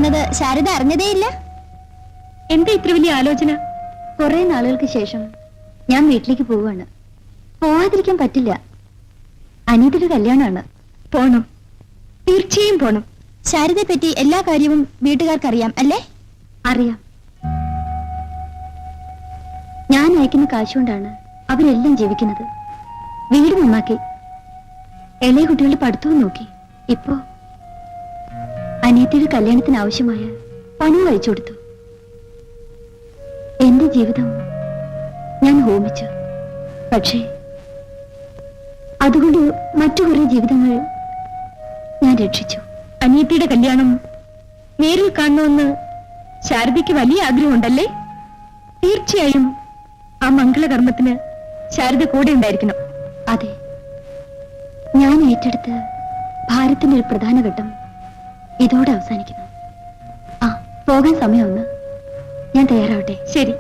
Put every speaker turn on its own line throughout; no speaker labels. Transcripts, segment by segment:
വന്നത് ശാരദ അറിഞ്ഞതേയില്ല.
എന്താ ഇത്ര വലിയ ആലോചന?
കുറെ നാളുകൾക്ക് ശേഷം ഞാൻ വീട്ടിലേക്ക് പോവാണ്. പോവാതിരിക്കാൻ പറ്റില്ല. അനിയത്തിയുടെ കല്യാണമാണ്.
പോണം, തീർച്ചയായും പോണം.
ശാരദയെ പറ്റി എല്ലാ കാര്യവും വീട്ടുകാർക്കറിയാം അല്ലേ? അറിയാം. ഞാൻ അയക്കുന്ന കാശുകൊണ്ടാണ് അവരെല്ലാം ജീവിക്കുന്നത്. വീട് നന്നാക്കി, ഇളയ കുട്ടികളുടെ പഠിത്തവും നോക്കി. ഇപ്പോ അനിയത്തിയുടെ കല്യാണത്തിന് ആവശ്യമായ പണം അയച്ചു കൊടുത്തു. എന്റെ ജീവിതം ഞാൻ ഹോമിച്ചു. പക്ഷേ അതുകൊണ്ട് മറ്റു കുറെ ജീവിതങ്ങൾ ഞാൻ രക്ഷിച്ചു.
അനിയത്തിയുടെ കല്യാണം നേരിൽ കാണണമെന്ന് ശാരദയ്ക്ക് വലിയ ആഗ്രഹമുണ്ടല്ലേ? തീർച്ചയായും ആ മംഗളകർമ്മത്തിന് ശാരദ കൂടെ ഉണ്ടായിരിക്കണം.
അതെ, ഞാൻ ഏറ്റെടുത്ത് ഭാരത്തിന്റെ ഒരു പ്രധാന ഘട്ടം ഇതോടെ അവസാനിക്കുന്നു. ആ, പോകാൻ സമയമൊന്ന്. ഞാൻ തയ്യാറാവട്ടെ?
ശരി.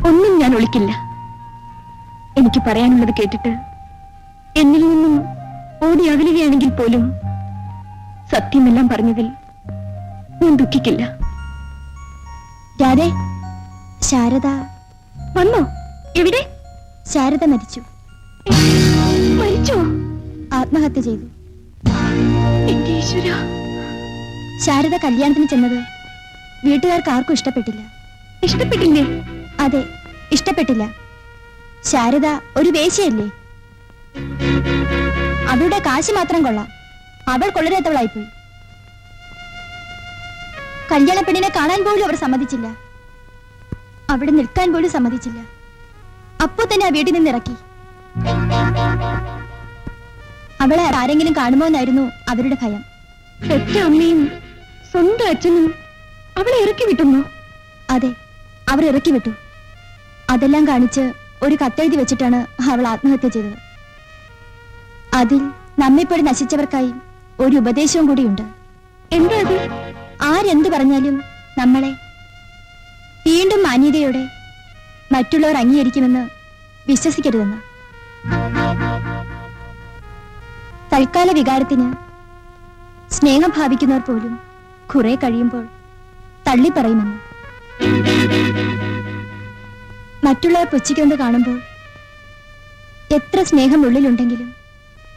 ഒന്നും ഞാൻ ഒളിക്കില്ല. എനിക്ക് പറയാനുള്ളത് കേട്ടിട്ട് എന്നിൽ നിന്നും ഓടി അകലുകയാണെങ്കിൽ പോലും സത്യമെല്ലാം പറഞ്ഞതിൽ ഞാൻ ദുഃഖിക്കില്ല.
രാധേ, ശാരദ
വന്നോ? എവിടെ?
ശാരദ മരിച്ചു.
മരിച്ചോ?
ആത്മഹത്യ ചെയ്തു.
എന്റെ ഈശ്വരാ.
ശാരദ കല്യാണത്തിന് ചെന്നത് വീട്ടുകാർക്ക് ആർക്കും ഇഷ്ടപ്പെട്ടില്ല.
ഇഷ്ടപ്പെട്ടില്ലേ?
അതെ, ഇഷ്ടപ്പെട്ടില്ല. ശാരദ ഒരു വേശ്യയല്ലേ? അവളുടെ കാശ് മാത്രം കൊള്ളാം. അവൾ കൊള്ളരാത്തവളായിപ്പോയി. കല്യാണ പെണ്ണിനെ കാണാൻ പോലും അവർ സമ്മതിച്ചില്ല. അവിടെ നിൽക്കാൻ പോലും സമ്മതിച്ചില്ല. അപ്പോ തന്നെ ആ വീട്ടിൽ നിന്ന് ഇറക്കി. അവളെ ആരെങ്കിലും കാണുമോ എന്നായിരുന്നു അവരുടെ ഭയം.
പെറ്റ അമ്മയും സ്വന്തം അച്ഛനും അവളെ ഇറക്കി വിട്ടുന്നു.
അതെ, അവർ ഇറക്കി വിട്ടു. അതെല്ലാം കാണിച്ച് ഒരു കത്തെഴുതി വെച്ചിട്ടാണ് അവൾ ആത്മഹത്യ ചെയ്തത്. അതിൽ നമ്മെപ്പോഴും നശിച്ചവർക്കായി ഒരു ഉപദേശവും കൂടിയുണ്ട്.
എന്താ അത്?
ആരെന്തു പറഞ്ഞാലും നമ്മളെ വീണ്ടും മാന്യതയോടെ മറ്റുള്ളവർ അംഗീകരിക്കുമെന്ന് വിശ്വസിക്കരുതെന്ന്. തൽക്കാല വികാരത്തിന് സ്നേഹം ഭാവിക്കുന്നവർ പോലും കുറെ കഴിയുമ്പോൾ തള്ളിപ്പറയുമെന്ന്. മറ്റുള്ളവർ പുച്ഛിക്കുന്നത് കാണുമ്പോൾ എത്ര സ്നേഹം ഉള്ളിലുണ്ടെങ്കിലും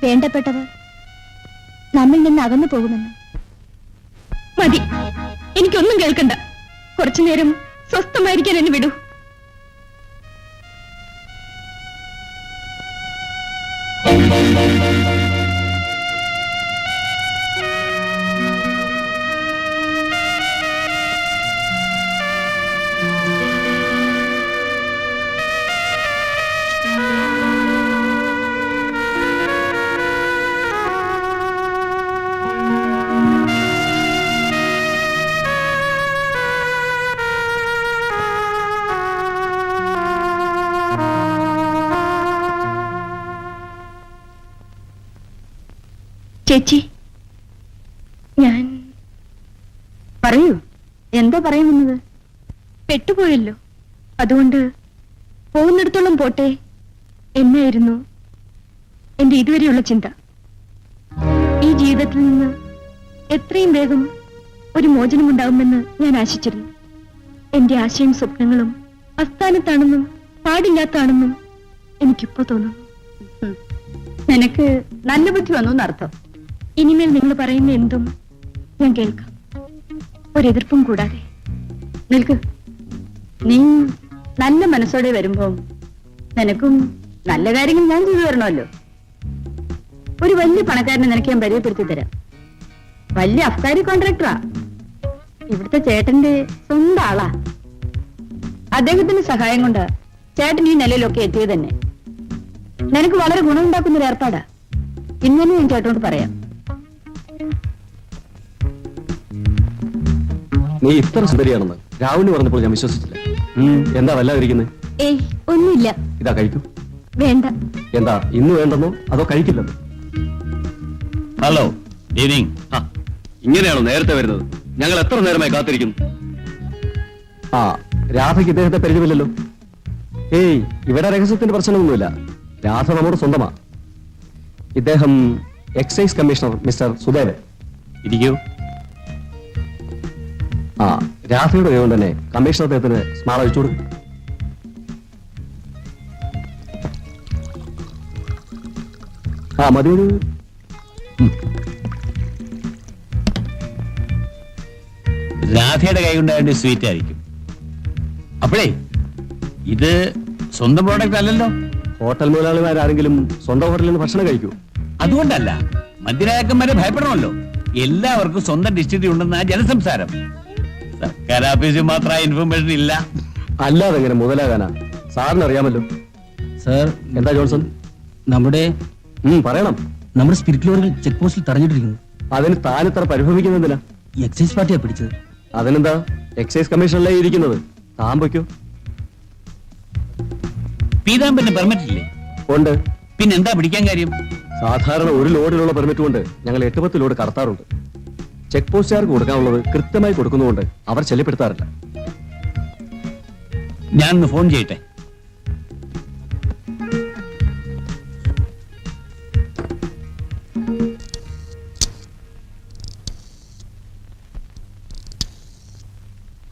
വേണ്ടപ്പെട്ടവർ നമ്മിൽ നിന്ന് അകന്നു പോകുമെന്ന്.
മതി, എനിക്കൊന്നും കേൾക്കണ്ട. കുറച്ചു നേരം സ്വസ്ഥമായിരിക്കാൻ എന്നെ വിടൂ. ചേച്ചി, ഞാൻ
പറയൂ, എന്താ പറയുന്നത്?
പെട്ടുപോയല്ലോ, അതുകൊണ്ട് പോകുന്നിടത്തോളം പോട്ടെ എന്നായിരുന്നു എന്റെ ഇതുവരെയുള്ള ചിന്ത. ഈ ജീവിതത്തിൽ നിന്ന് എത്രയും വേഗം ഒരു മോചനമുണ്ടാകുമെന്ന് ഞാൻ ആശിച്ചിരുന്നു. എന്റെ ആശയും സ്വപ്നങ്ങളും അസ്ഥാനത്താണെന്നും പാടില്ലാത്താണെന്നും എനിക്കിപ്പോ തോന്നുന്നു.
നിനക്ക് നല്ല ബുദ്ധി വന്നു എന്നർത്ഥം.
ഇനിമേൽ നിങ്ങൾ പറയുന്ന എന്തും ഞാൻ കേൾക്കാം, ഒരെതിർപ്പും കൂടാതെ.
നിൽക്ക്. നീ നല്ല മനസ്സോടെ വരുമ്പോ
നിനക്കും നല്ല കാര്യങ്ങൾ ഞാൻ ചെയ്തു തരണമല്ലോ. ഒരു വലിയ പണക്കാരനെ നിനക്ക് ഞാൻ പരിചയപ്പെടുത്തി തരാം. വലിയ അഫ്താരി കോൺട്രാക്ടറാ. ഇവിടുത്തെ ചേട്ടന്റെ സ്വന്തം ആളാ. അദ്ദേഹത്തിന്റെ സഹായം കൊണ്ട് ചേട്ടൻ ഈ നിലയിലൊക്കെ എത്തിയത് തന്നെ. നിനക്ക് വളരെ ഗുണമുണ്ടാക്കുന്ന ഒരു ഏർപ്പാടാ. ഇന്നലെ ഞാൻ ചേട്ടനോട് പറയാം.
നീ ഇത്ര സുന്ദരിയാണെന്ന് രാവിലെ പറഞ്ഞപ്പോൾ ഞാൻ വിശ്വസിച്ചില്ല. എന്താ വല്ലാതിരിക്കുന്നത്?
ഏയ് ഒന്നുമില്ല.
ഇതാ കഴിക്കൂ.
വേണ്ട.
എന്താ ഇന്ന് വേണ്ടെന്നോ അതോ കഴിക്കില്ലെന്നോ?
Hello, evening. ഇങ്ങനെയാണോ നേരത്തെ വരുന്നത്? ഞങ്ങൾ എത്ര നേരമായി കാത്തിരിക്കുന്നു.
ആ, രാധയ്ക്ക് ഇദ്ദേഹത്തെ പരിചയമില്ലല്ലോ. ഏയ്, ഇവിടെ രഹസ്യത്തിന്റെ പ്രശ്നമൊന്നുമില്ല. രാധ നമ്മുടെ സ്വന്തമാ. ഇദ്ദേഹം എക്സൈസ് കമ്മീഷണർ മിസ്റ്റർ സുദേവൻ.
ഇരിക്കൂ.
ആ, രാധയുടെ കൈകൊണ്ട് തന്നെ കമ്മീഷണർ അദ്ദേഹത്തിന് സ്മാൾ അയച്ചു കൊടുക്കും. ആ മതി.
രാധയുടെ കൈ കൊണ്ടായിട്ട് സ്വീറ്റ് ആയിരിക്കും. അപ്പോഴേ ഇത് സ്വന്തം പ്രോഡക്റ്റ് അല്ലല്ലോ.
ഹോട്ടൽ മുതലാളിമാരാരെങ്കിലും സ്വന്തം ഹോട്ടലിൽ നിന്ന് ഭക്ഷണം കഴിക്കൂ?
അതുകൊണ്ടല്ല, മദ്യരായക്കന്മാരെ ഭയപ്പെടണമല്ലോ. എല്ലാവർക്കും സ്വന്തം ഡിസ്ട്രിക്റ്റ് ഉണ്ടെന്ന ജനസംസാരം. സർക്കാർ ഓഫീസിൽ മാത്രമായ ഇൻഫർമേഷൻ ഇല്ല.
അല്ലാതെ എങ്ങനെ മുതലാകാനാ? സാറിന് അറിയാമല്ലോ.
സാർ,
എന്താ ജോൺസൺ?
നമ്മുടെ
പറയണം.
നമ്മുടെ സ്പിരിറ്റ് ലോറികൾ ചെക്ക് പോസ്റ്റിൽ തടഞ്ഞിട്ടിരിക്കുന്നു.
അതിന് താനിത്ര പരിഭ്രമിക്കുന്നതിനാ?
എക്സൈസ് പാർട്ടിയാ പിടിച്ചത്.
അതിനെന്താ, എക്സൈസ് കമ്മീഷനിലേ ഇരിക്കുന്നത്. താൻ വയ്ക്കോ?
പീതാംബരന് പെർമിറ്റ് ഇല്ലേ?
ഉണ്ട്.
പിന്നെന്താ പിടിക്കാൻ കാര്യം?
സാധാരണ ഒരു ലോഡിലുള്ള പെർമിറ്റ് കൊണ്ട് ഞങ്ങൾ 8-10 ലോഡ് കടത്താറുണ്ട്. ചെക്ക് പോസ്റ്റുകാർക്ക് കൊടുക്കാനുള്ളത് കൃത്യമായി കൊടുക്കുന്നതുകൊണ്ട് അവർ ശല്യപ്പെടുത്താറില്ല.
ഞാനൊന്ന് ഫോൺ ചെയ്യട്ടെ.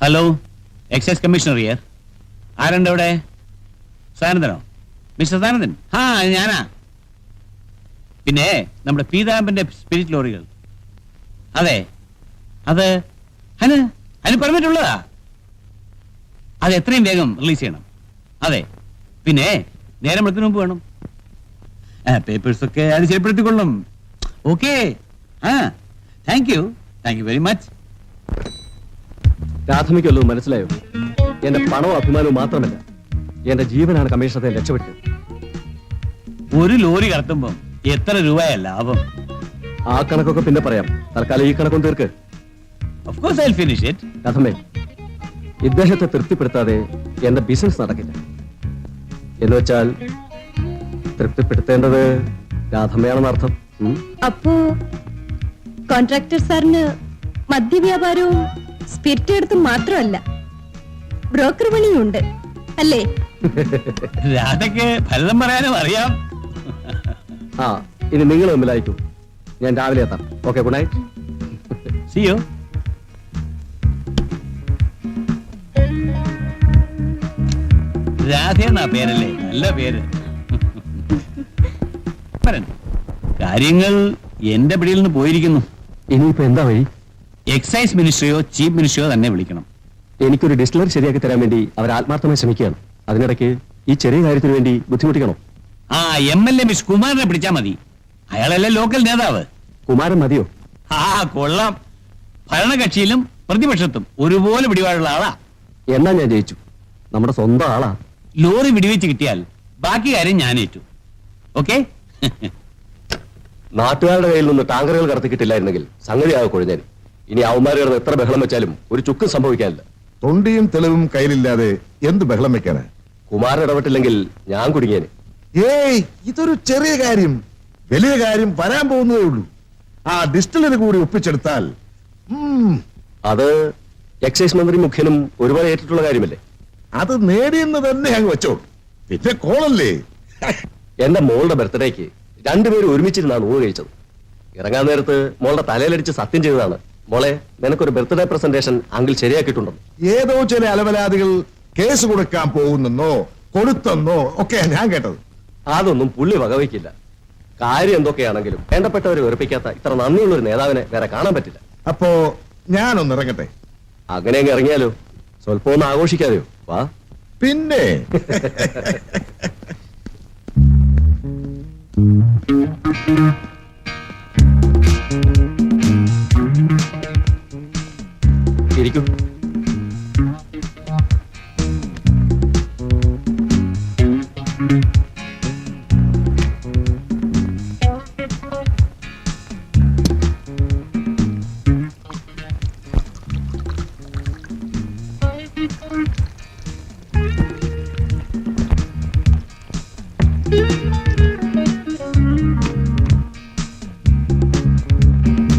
Hello, excise commissioner here. ആരുണ്ട് അവിടെ? സാനന്ദനോ? മിസ്റ്റർ സാനന്ദൻ? ആ, ഞാനാ. പിന്നെ നമ്മുടെ പീതാംബന്റെ സ്പിരിറ്റ് ലോറികൾ. അതെ, അത് അതിന് പെർമിറ്റ് ഉള്ളതാ. അത് എത്രയും വേഗം റിലീസ് ചെയ്യണം. അതെ, പിന്നെ നേരം വെളുത്തിന് മുമ്പ് വേണം. പേപ്പേഴ്സ് ഒക്കെ അത് ശരിപ്പെടുത്തിക്കൊള്ളും. Okay. Thank you very much.
പ്രാഥമികല്ലോ മനസ്സിലായോ? എന്റെ പണവും അഭിമാനവും മാത്രമല്ല, എന്റെ ജീവനാണ് കമ്മീഷണറെ രക്ഷപ്പെട്ടത്.
ഒരു ലോറി കടത്തുമ്പോ എത്ര രൂപയാ ലാഭം?
ആ കണക്കൊക്കെ പിന്നെ പറയാം. തൽക്കാലം ഈ കണക്കൊന്നും തീർക്ക്.
Of course I'll finish it.
രാധമ്മേ, ഇദ്ദേഹത്തെ തൃപ്തിപ്പെടുത്താതെ എന്റെ ബിസിനസ് നടക്കില്ല. എന്ന് വെച്ചാൽ തൃപ്തിപ്പെടുത്തേണ്ടത് രാധമ്മയാണെന്ന് അർത്ഥം.
അപ്പോ കോൺട്രാക്ടർ സാറിന് മദ്യവ്യാപാരവും സ്പിരിറ്റ് എടുത്തും മാത്രമല്ല, ബ്രോക്കർ പണിയും ഉണ്ട് അല്ലേ?
രാധയ്ക്ക് ഫലിതം പറയാനും അറിയാം.
ആ, ഇനി നിങ്ങൾ തമ്മിലായിരിക്കും. ഞാൻ രാവിലെ എത്താം. Okay, good night.
See you. Radha എന്നാ പേരല്ലേ? നല്ല പേര്. കാര്യങ്ങൾ എന്റെ പിടിയിൽ നിന്ന് പോയിരിക്കുന്നു.
ഇനിയിപ്പോ എന്താ വഴി?
എക്സൈസ് മിനിസ്ട്രിയോ ചീഫ് മിനിസ്ട്രിയോ തന്നെ വിളിക്കണം.
എനിക്കൊരു ഡിസ്റ്റിലറി ശരിയാക്കി തരാൻ വേണ്ടി അവർ ആത്മാർത്ഥമായി ശ്രമിക്കുകയാണ്. അതിനിടയ്ക്ക് ഈ ചെറിയ കാര്യത്തിന് വേണ്ടി ബുദ്ധിമുട്ടിക്കണോ?
ആ, MLA മിസ് കുമാരനെ പിടിച്ചാ മതി. അയാളല്ലേ ലോക്കൽ നേതാവ്.
കുമാരൻ മതിയോ?
ആ, കൊള്ളാം. ഭരണകക്ഷിയിലും പ്രതിപക്ഷത്തും ഒരുപോലെ പിടിപാടുള്ള ആളാ.
എന്നാ ഞാൻ ജയിച്ചു. നമ്മുടെ സ്വന്തം ആളാ.
ലോറി വെടിവെച്ച് കിട്ടിയാൽ ബാക്കി കാര്യം ഞാൻ ഏറ്റു. ഓക്കെ.
നാട്ടുകാരുടെ കയ്യിൽ നിന്ന് ടാങ്കറുകൾ കടത്തി കിട്ടില്ലായിരുന്നെങ്കിൽ സംഗതിയാകെ കൊഴിഞ്ഞേനെ. ഇനി അവന്മാർ കിടന്ന് എത്ര ബഹളം വെച്ചാലും ഒരു ചുക്കും സംഭവിക്കാനില്ല.
തൊണ്ടിയും തെളിവും കയ്യിലില്ലാതെ എന്ത് ബഹളം വെക്കാന്?
കുമാരൻ ഇടപെട്ടില്ലെങ്കിൽ ഞാൻ കുടുങ്ങിയേനെ.
ഏയ്, ഇതൊരു ചെറിയ കാര്യം. വലിയ കാര്യം വരാൻ പോകുന്നതേ ഉള്ളൂ. ആ ഡിസ്റ്റിലറി കൂടി ഒപ്പിച്ചെടുത്താൽ
അത് എക്സൈസ് മന്ത്രി മുഖ്യനും ഒരുപാട് ഏറ്റിട്ടുള്ള കാര്യമല്ലേ?
അത് നേടിയെന്ന് തന്നെ അങ്ങ് വെച്ചോ. പിന്നെ കോളല്ലേ?
എന്റെ മോളുടെ ബർത്ത്ഡേക്ക് രണ്ടുപേരും ഒരുമിച്ചിരുന്നാണ് ഊണ് കഴിച്ചത്. ഇറങ്ങാൻ നേരത്ത് മോളുടെ തലയിലടിച്ച് സത്യം ചെയ്തതാണ്, മോളെ നിനക്കൊരു ബർത്ത്ഡേ പ്രസന്റേഷൻ അങ്കിൾ ശരിയാക്കിയിട്ടുണ്ടെന്ന്.
ഏതോ ചില അലവലാദികൾ കേസ് കൊടുക്കാൻ പോകുന്നെന്നോ കൊടുത്തെന്നോ ഒക്കെ ഞാൻ കേട്ടത്.
അതൊന്നും പുള്ളി വകവയ്ക്കില്ല. കാര്യം എന്തൊക്കെയാണെങ്കിലും വേണ്ടപ്പെട്ടവരെ വെറുപ്പിക്കാത്ത ഇത്ര നന്ദിയുള്ള ഒരു നേതാവിനെ വേറെ കാണാൻ പറ്റില്ല.
അപ്പോ ഞാനൊന്ന് ഇറങ്ങട്ടെ.
അങ്ങനെ അങ്ങ് ഇറങ്ങിയാലോ? സ്വല്പം ഒന്ന് ആഘോഷിക്കാതെയോ? വാ.
പിന്നെ
ഇരിക്കൂ.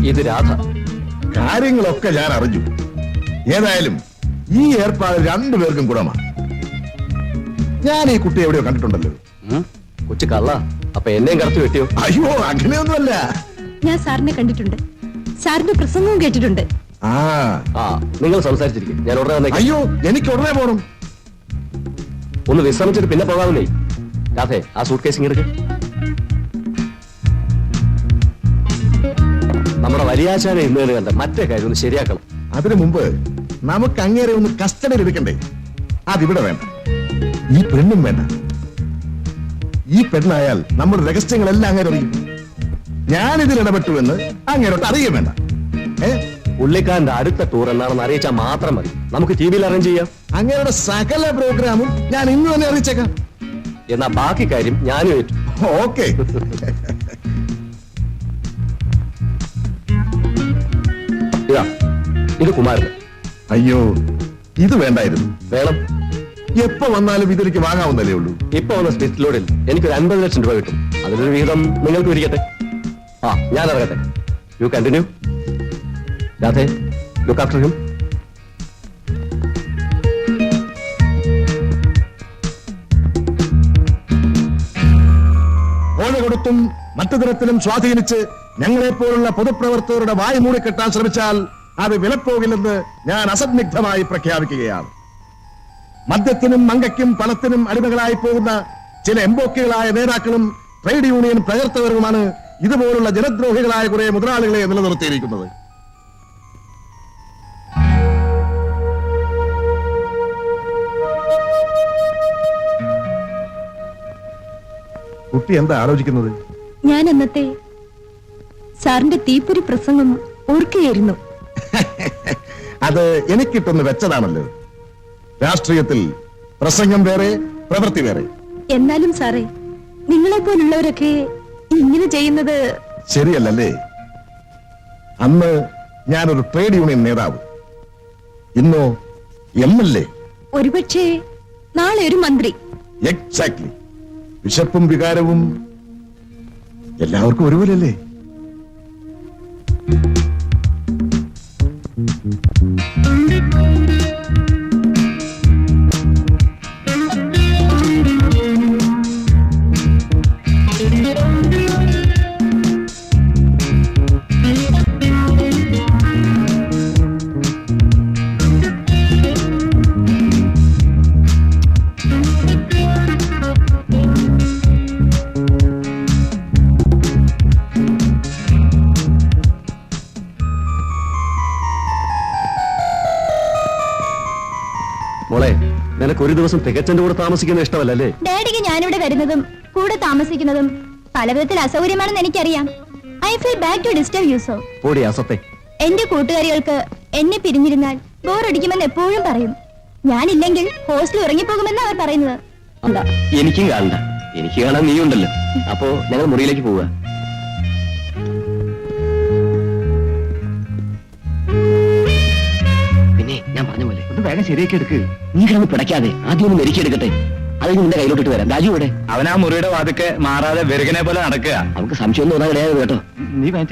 ഇത് രാധ.
കാര്യങ്ങളൊക്കെ ഞാൻ അറിഞ്ഞു. ഏതായാലും ഈ ഏർപ്പാട് രണ്ടുപേർക്കും ഗുണമാണ്. ഞാൻ ഈ കുട്ടിയെ എവിടെയോ കണ്ടിട്ടുണ്ടല്ലോ.
കൊച്ചു കള്ള. അപ്പൊ എന്നെയും കടത്തി വെട്ടിയോ?
അയ്യോ, അങ്ങനെയൊന്നുമല്ല.
ഞാൻ സാറിനെ കണ്ടിട്ടുണ്ട്, സാറിന്റെ പ്രസംഗവും കേട്ടിട്ടുണ്ട്.
ആ
ആ, നിങ്ങൾ സംസാരിച്ചിരിക്കും, ഞാൻ ഉടനെ വന്നേക്കാം.
അയ്യോ, എനിക്ക് ഉടനെ പോണം.
ഒന്ന് വിശ്രമിച്ചിട്ട് പിന്നെ പോകാമെന്നേ. രാധേ, ആ സൂട്ട് കേസ് ഇങ്ങെടുക്ക്. നമ്മുടെ വലിയാശാനെ ഇന്ന് കണ്ട മറ്റേ കാര്യം ഒന്ന് ശരിയാക്കണം.
അതിനു മുമ്പ് നമുക്ക് അങ്ങേരെ ഒന്ന് കസ്റ്റഡിയിൽ എടുക്കണ്ടേ? അതിവിടെ വേണ്ട, ഈ പെണ്ണും വേണ്ട. ഈ പെണ്ണായാൽ നമ്മുടെ രഹസ്യങ്ങളെല്ലാം അങ്ങേരെ അറിയും. ഞാനിതിൽ ഇടപെട്ടുവെന്ന് അങ്ങേരോട്ട് അറിയുകയും വേണ്ട.
പുള്ളിക്കാരന്റെ അടുത്ത ടൂർ എന്നാണെന്ന് അറിയിച്ചാൽ മാത്രം മതി. നമുക്ക് ടി വിയിൽ അറേഞ്ച് ചെയ്യാം.
അങ്ങേരുടെ സകല പ്രോഗ്രാമും ഞാൻ ഇന്ന് തന്നെ അറിയിച്ചേക്കാം.
എന്നാ ബാക്കി കാര്യം ഞാനും ഏറ്റു.
ഓക്കെ.
ഇതാ, ഇത് കുമാരന്.
അയ്യോ, ഇത് വേണ്ടായിരുന്നു.
വേണം.
എപ്പോ വന്നാലും ഇതെനിക്ക് വാങ്ങാവുന്നതേ ഉള്ളൂ.
ഇപ്പൊ വന്ന സ്പിരിറ്റ് ലോഡിൽ എനിക്കൊരു 50 ലക്ഷം രൂപ കിട്ടും. അതിലൊരു വിഹിതം നിങ്ങൾക്ക് ഇരിക്കട്ടെ. ആ, ഞാൻ ഇറങ്ങട്ടെ. You continue. രാധേ, ലുക്ക് ആഫ്റ്റർ ഹിം.
ഓല കൊടുത്തും മറ്റു തരത്തിലും സ്വാധീനിച്ച് ഞങ്ങളെപ്പോലുള്ള പൊതുപ്രവർത്തകരുടെ വായ് മൂടിക്കെട്ടാൻ ശ്രമിച്ചാൽ അത് വിലപ്പോകില്ലെന്ന് ഞാൻ അസന്നിഗ്ധമായി പ്രഖ്യാപിക്കുകയാണ്. മദ്യത്തിനും മങ്കയ്ക്കും പണത്തിനും അടിമകളായി പോകുന്ന ചില എംബോക്കികളായ നേതാക്കളും ട്രേഡ് യൂണിയൻ പ്രവർത്തകരുമാണ് ഇതുപോലുള്ള ജനദ്രോഹികളായ കുറെ മുതലാളികളെ നിലനിർത്തിയിരിക്കുന്നത്. കുട്ടി എന്താ ആലോചിക്കുന്നത്?
ഞാൻ അന്നത്തെ സാറിന്റെ തീപ്പൊരി പ്രസംഗം ഓർക്കുകയായിരുന്നു.
അത് എനിക്കിട്ടൊന്ന് വെച്ചതാണല്ലോ. രാഷ്ട്രീയത്തിൽ പ്രസംഗം വേറെ, പ്രവൃത്തി വേറെ.
എന്നാലും സാറേ, നിങ്ങളെ പോലുള്ളവരൊക്കെ ഇങ്ങനെ ചെയ്യുന്നത്
ശരിയല്ലല്ലേ? അന്ന് ഞാനൊരു ട്രേഡ് യൂണിയൻ നേതാവ്, ഇന്നോ MLA.
ഒരുപക്ഷെ നാളെ ഒരു മന്ത്രി.
എക്സാക്ട്ലി. വിശപ്പും വികാരവും എല്ലാവർക്കും ഒരുപോലല്ലേ?
മോളെ, നിനക്ക് ഒരു ദിവസം തികച്ചന്റെ കൂടെ താമസിക്കുന്ന ഇഷ്ടമല്ലല്ലേ?
ഡാഡിക്ക് ഞാനിവിടെ വരുന്നതും കൂടെ താമസിക്കുന്നതും പലവിധത്തിൽ അസൗകര്യമാണെന്ന് എനിക്കറിയാം. I feel bad to disturb you so.
പോടി അസത്തെ.
എന്റെ കൂട്ടുകാരികൾക്ക് എന്നെ പിരിഞ്ഞിരുന്നാൽ ബോറടിക്കുമെന്ന് എപ്പോഴും പറയും. ഞാനില്ലെങ്കിൽ ഹോസ്റ്റലിൽ ഇറങ്ങിപ്പോകുമെന്ന് അവർ പറയുന്നത്.
എനിക്കും കാണണ്ട. എനിക്ക് കാണാൻ നീ ഉണ്ടല്ലോ. അപ്പോ ഞങ്ങൾ മുറിയിലേക്ക് പോവുക. പിന്നെ ഞാൻ പറഞ്ഞ പോലെ ഒന്ന് വേഗം ശരിയാക്കി എടുക്ക്. നീ കിടന്ന് പിടയ്ക്കാതെ ആദ്യം ഒന്ന് മെരുക്കിയെടുക്കട്ടെ. അത് നിന്റെ കയ്യിലോട്ടിട്ട് വരാം. രാജു ഇവിടെ.
അവനാ മുറിയുടെ വാതിക്കെ മാറാതെ വെറുകനെ പോലെ നടക്കുക.
നമുക്ക് സംശയം ഒന്നും തോന്നാൻ ഇടയായത് കേട്ടോ.
നീ